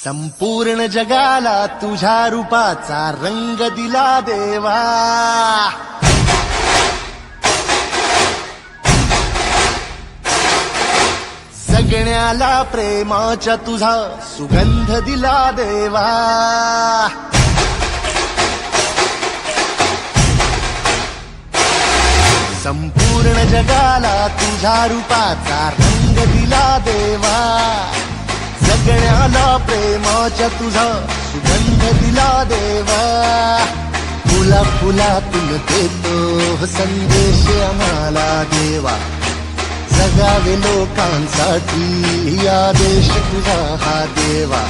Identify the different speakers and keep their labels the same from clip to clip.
Speaker 1: संपूर्ण जगाला तुझ्या रूपाचा रंग दिला देवा. जगण्याला प्रेमाच्या तुझा सुगंध दिला देवा. संपूर्ण जगाला तुझ्या रूपाचा रंग दिला देवा. जगण्याला प्रेमाच्या तुझा सुगंध दिला देवा. फुला फुलातून देतो संदेश आम्हाला देवा. जगावे लोकांसाठी आदेश तुझा हा देवा.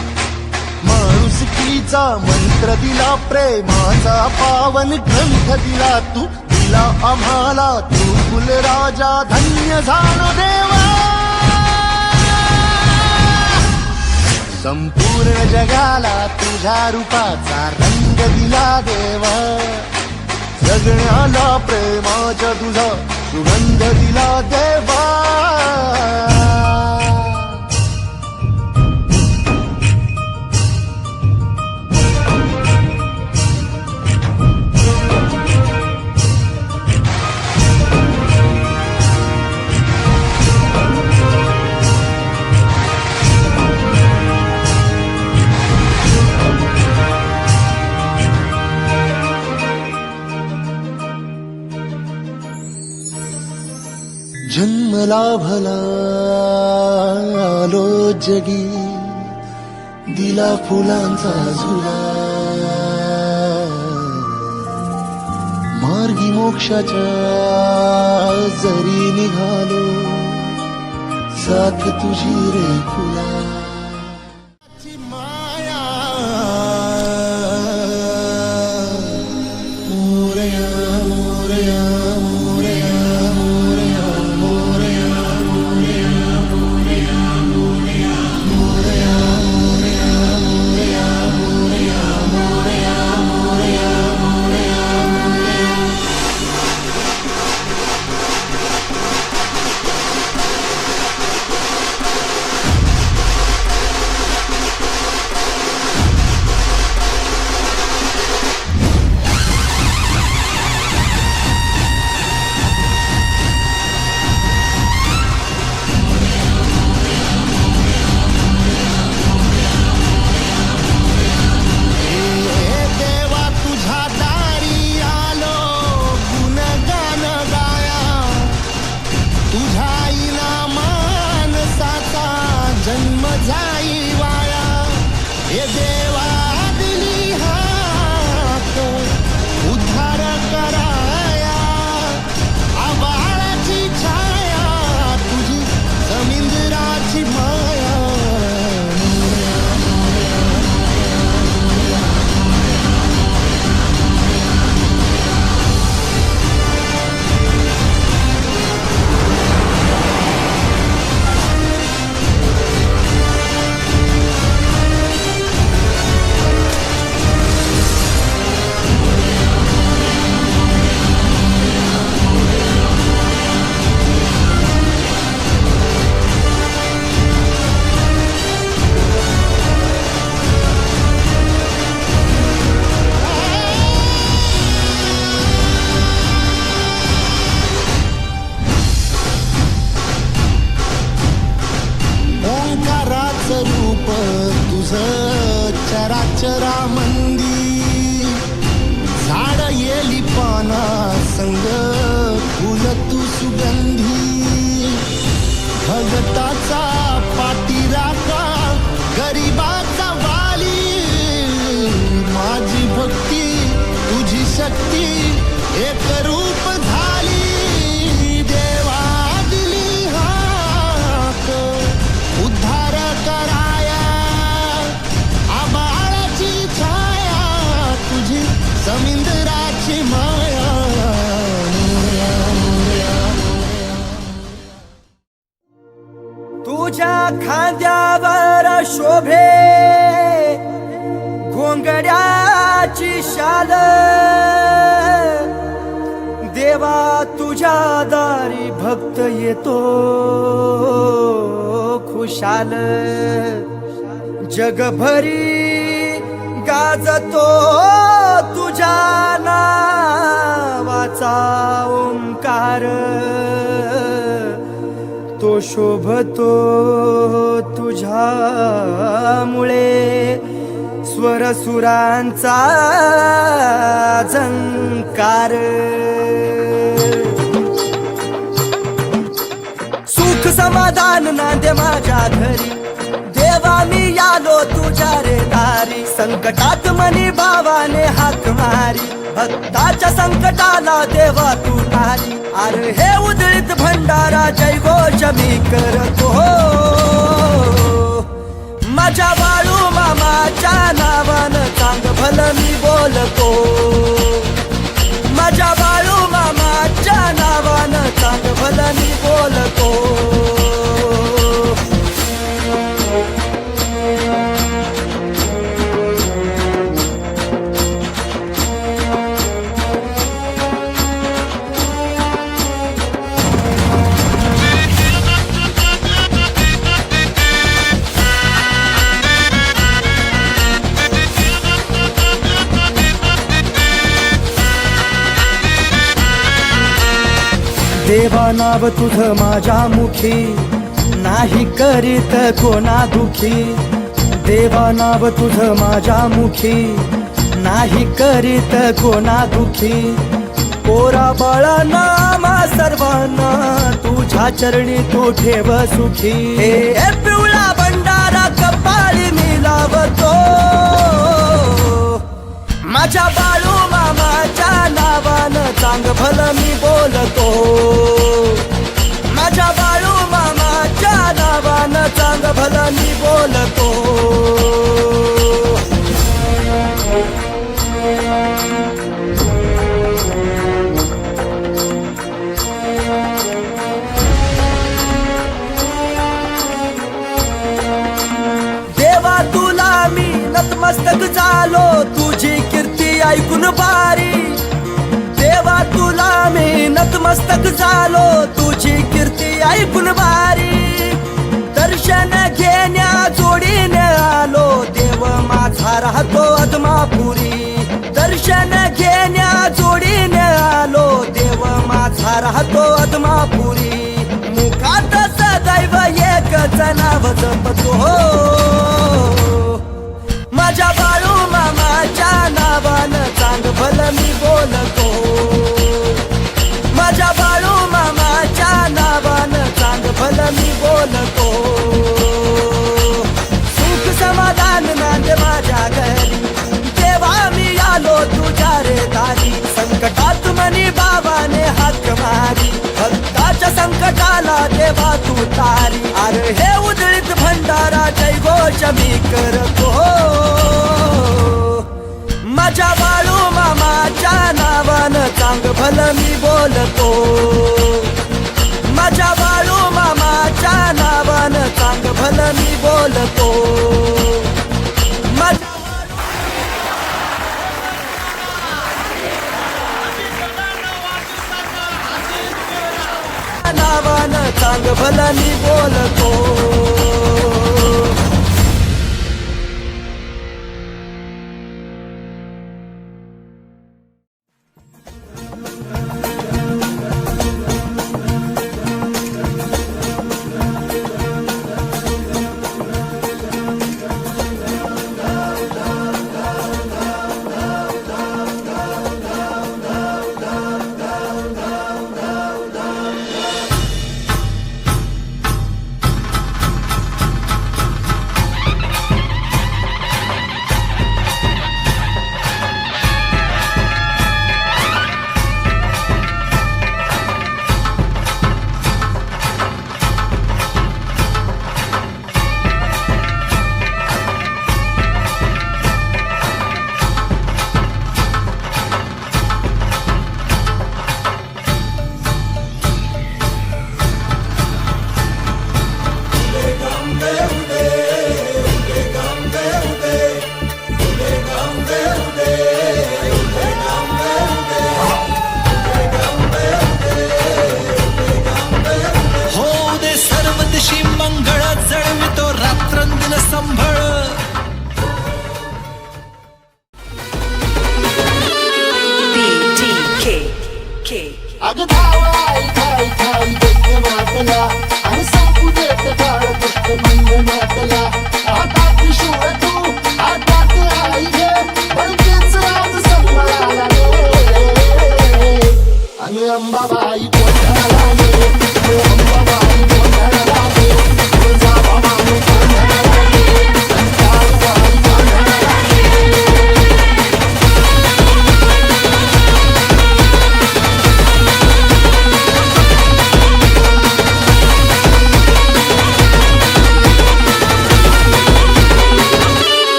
Speaker 1: माणुसकीचा मंत्र दिला, प्रेमाचा पावन ग्रंथ दिला तू. दिला आम्हाला तू कुलराजा, धन्य झालो देवा. संपूर्ण जगाला तुझ्या रूपाचा रंग दिला देवा. जगण्याला प्रेमाच्या तुझा सुगंध दिला देवा. जन्मला भला आलो जगी, दिला फुलांचा झुला. मार्गी मोक्षाच्या जरी निघालो, साथ तुझी रे फुला. माया मोरया मोरया रूप तुझं चराचरामंदी. झाड येली पाना संग फुल तू सुगंधी. भगताचा पाठीराखा गरिबाचा वाली. माझी भक्ती तुझी शक्ती एक रूप झाली. देवा दिली हाक उद्धार कराया. आबाळाची छाया तुझी समुद्राची माया.
Speaker 2: तुझ्या खांद्यावर शोभे घोंगड्याची शाल. देवा तुझ्या दारी भक्त येतो खुशाल. जगभरी गाजतो तुझ्या नावाचा ओंकार, तो शोभतो तुझ्यामुळे स्वरसुरांचा झंकार. सुख समाधान नांदे माझ्या घरी, देवा मी आलो तुझ्या रे दारी. संकटात मनी भावाने हाक मारी, भक्ताच्या संकटाला देवा तू तारी. अरे हे उदळीत भंडारा जय घोष मी करतो, माझ्या बाळू मामाच्या नावानं चांग भलं मी बोलतो. माझ्या बाळू मामाच्या नावानं चांग भलं मी बोलतो. देवा नाव तुझ माझ्या मुखी, नाही करीत कोणा दुखी. देवा नाव तुझ माझ्या मुखी, नाही करीत कोणा दुखी. पोरा बाळा नामा सर्वांना तुझ्या चरणी तू ठेव सुखी. हे पिवळा भंडारा कपाळी मी लावतो, माझ्या बाळू मामाच्या नावानं चांग भलं मी बोलतो. माझ्या बाळू मामाच्या नावानं चांग भलं मी बोलतो. देवा तुला मी नतमस्तक झालो, तुझी कीर्ती ऐकून बारी. देवा तुला मी नतमस्तक झालो, तुझी कीर्ती ऐकून बारी. दर्शन घेण्या जोडीने आलो, देव माझा राहतो अदमापुरी. दर्शन घेण्या जोडीने आलो, देव माझा राहतो अदमापुरी. मुखात सदैव एकच नाव जपतो, माझ्या बाळू मामाच्या नावानं चांग भलं मी बोलतो. माझ्या बाळू मामाच्या नावानं चांग भलं मी बोलतो. सुख समाधान नांदे माझ्या घरी, देवा मी आलो तुझ्या रे दारी. संकटात मनी बाबाने हाक मारी, भक्ताच्या संकटाला देवा तू तारी. अरे हे उदळीत भंडारा जय घोष मी करतो, माझ्या बाळू मामाच्या नावानं चांग भलं मी बोलतो. माझ्या बाळू मामाच्या नावानं चांग भलं मी बोलतो. नावानं चांग भलं मी बोलतो.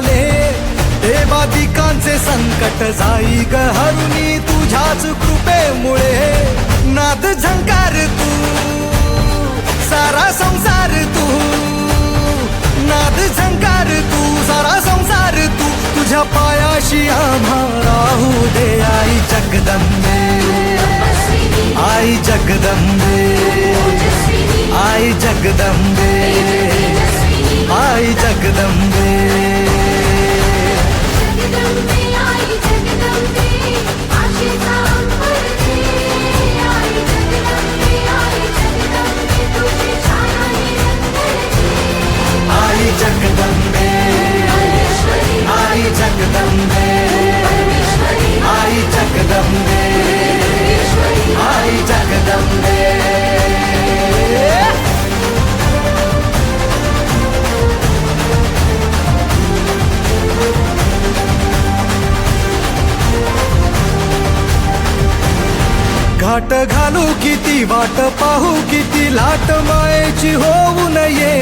Speaker 2: पावले देवादिकांचे संकट जाई ग हरुनी तुझ्याच कृपेमुळे नाद झंकार तू सारा संसार तू नाद झंकार तू सारा संसार तू तुझ्या पायाशी आम्हा राहू दे आई जगदंबे आई जगदंबे आई जगदंबे आई जगदंबे आई जगदंबे आई जगदंबे आई जगदंबे आई जगदंबे घाट घालू किती वाट पाहू किती लाट मायेची होऊ नये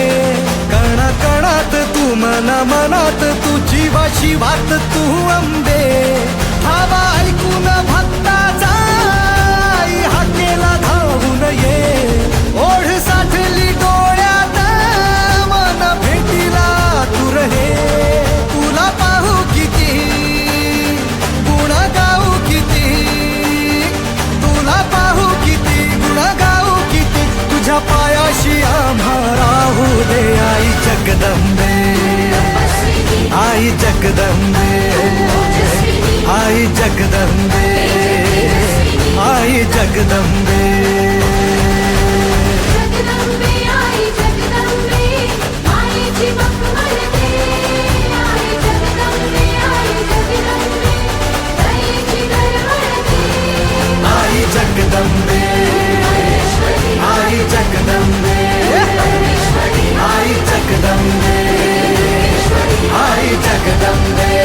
Speaker 2: कणा कणात तू मना मनात तू जीवाशी वात तू अंबे हवा ऐकून भक्ताचा आई हाकेला धावू नये ओढ साठली डोळ्यात मन भेटीला तू रहे तुला पाहू किती गुण गाऊ किती तुला पाहू किती गुण गाऊ किती तुझ्या पायाशी आम्हा राहू दे आई जगदंबे आई जगदंबे आई जगदंबे आई जगदंबे आई जगदंबे आई जगदंबे आई जगदंबे आई Jagdambe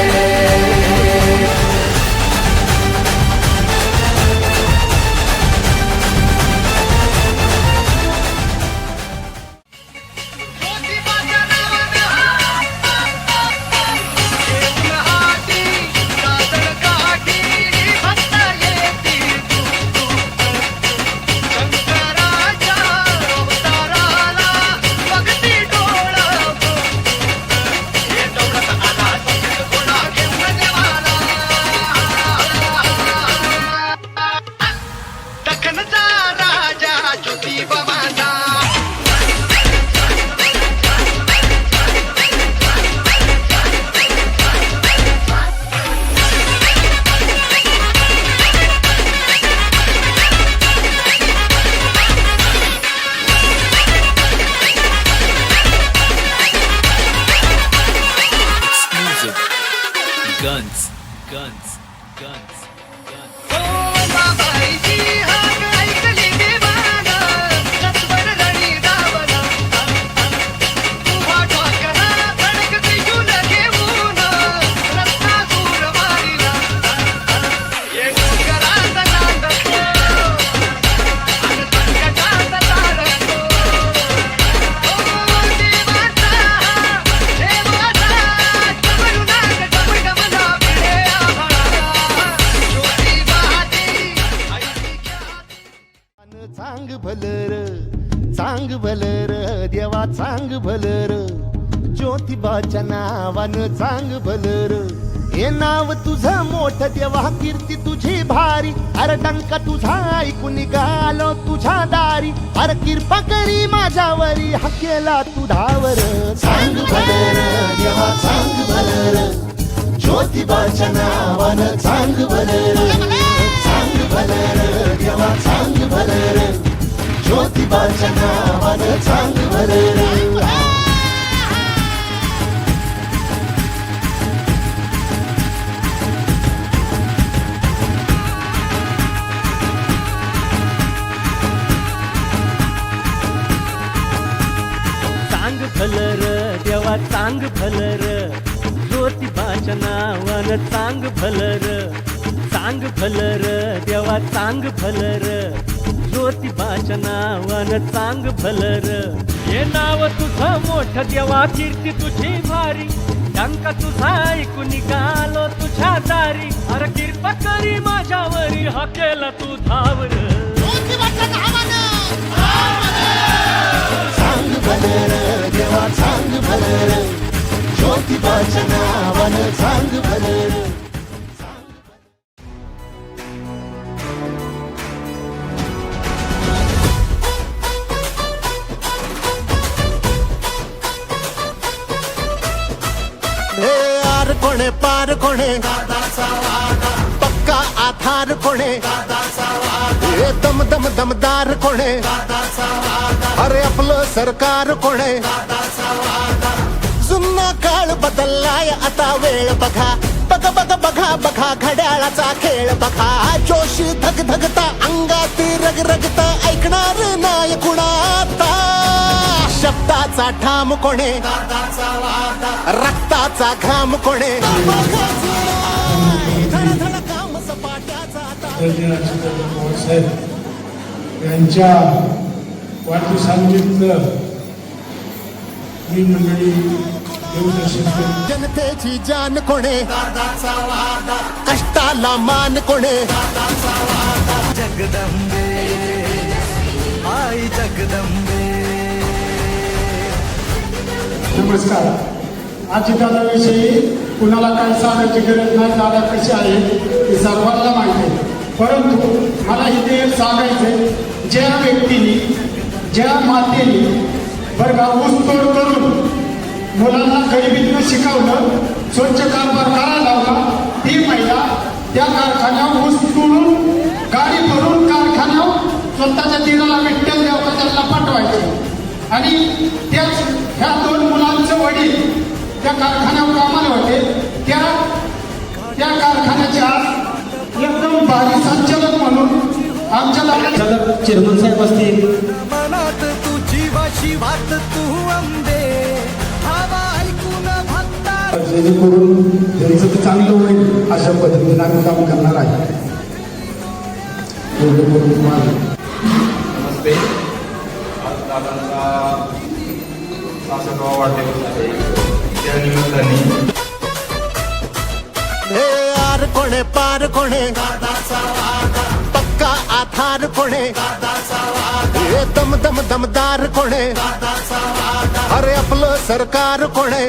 Speaker 3: Guns, guns, guns, guns.
Speaker 1: चांग भलर चांग भलर देवा चांग भलर ज्योतिबाच्या नावानं चांग भलर हे नाव तुझं मोठ देवा कीर्ती तुझी भारी अरे डंका तुझा ऐकून निघालो तुझ्या दारी अरे कृपा करी माझ्यावरी हकेला तू धावर चांग भलर देवा चांग भलर ज्योतिबाच्या नावानं चांग भलर चांग भलर देवा चांग भलर ज्योतिबाच्या नावानं चांग भलर
Speaker 4: चांग भलर देवा चांग भलर ज्योतिबाच्या नावानं चांग भलर चांग भलर देवा चांग भलर ज्योतिबाच्या नावानं चांग भलर हे नाव तुझं मोठं देवा कीर्ती तुझी भारी डंका तुझा ऐकून निघालो तुझ्या दारी, अरे कृपा करी माझ्यावरी हा केला तू धावर.
Speaker 1: सांग भलं र देवा सांग भलं र, ज्योतिबाच्या नावानं सांग भलं र. हे आर कोणे पार कोणे, पक्का आधार कोणे, हे दम दम दमदार कोणे, अरे आपलं सरकार कोणे. जुना काळ बदललाय आता वेळ बघा, बघा बघा बघा बघा घड्याळाचा खेळ बघा. जोशी धग धगता अंगात रग रगता, ऐकणार नाही कुणाता. शब्दाचा ठाम कोणे, रक्ताचा घाम कोणे.
Speaker 5: साहेब यांच्या वाढदिवसानिमित्त मी मंडळी देवदर्शन केलं.
Speaker 1: जनतेची जान कोणे, कष्टाला मान कोणे.
Speaker 2: जगदंबे आई जगदंबे.
Speaker 5: नमस्कार. अजितदादाविषयी कुणाला काही सांगायची गरज नाही, दादा कशी आहे हे सर्वांना माहिती आहे. परंतु मला इथे एक सांगायचंय, ज्या व्यक्तीने ज्या मातेने बरं का ऊसतोड करून मुलांना गरिबीतनं शिकवलं, स्वच्छ कारभार करायला लावला, ती महिला त्या कारखान्यावर ऊस तोडून गाडी भरून कारखान्यावर स्वतःच्या दिराला विठ्ठल देवताला पाठवायचं. आणि त्याच ह्या दोन मुलांचं वडील त्या कारखान्यावर कामाला होते. त्या कारखान्याचे आज एकदम भारी संचालक म्हणून आमच्या दादा चेअरमन साहेब असतील.
Speaker 2: मनात तुझी वाशी वाट तू अंबे, हवा ऐकून भक्ता.
Speaker 5: जेणेकरून त्यांचं ते चांगलं होईल अशा पद्धतीने आम्ही काम करणार आहे. एवढं करून तुम्हाला
Speaker 6: नमस्ते. आज दादांचा 66वा वाढदिवस आहे. त्या निमित्ताने
Speaker 1: हे आर कोणे पार कोणे, पक्का आधार कोणे, हे दम दम दमदार कोणे, अरे आपलं सरकार कोणे.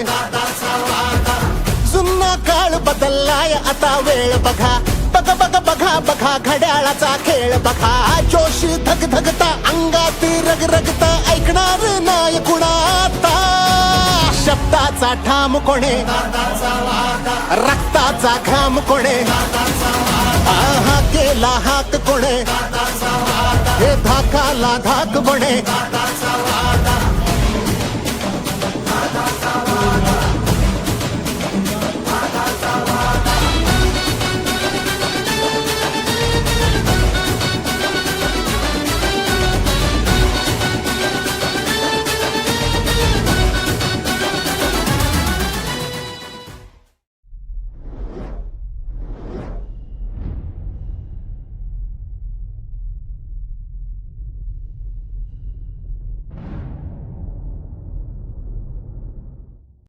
Speaker 1: जुना काळ बदललाय आता वेळ बघा, बघा बघा बघा बघा घड्याळाचा खेळ बघा. जोशी धग धगता अंगात रग रगता, ऐकणार नाही कुणाता. शब्दाचा ठाम कोणे, रक्ताचा घाम कोणे. हा केला हात कोणे, हे धाकाला धाक कोणे.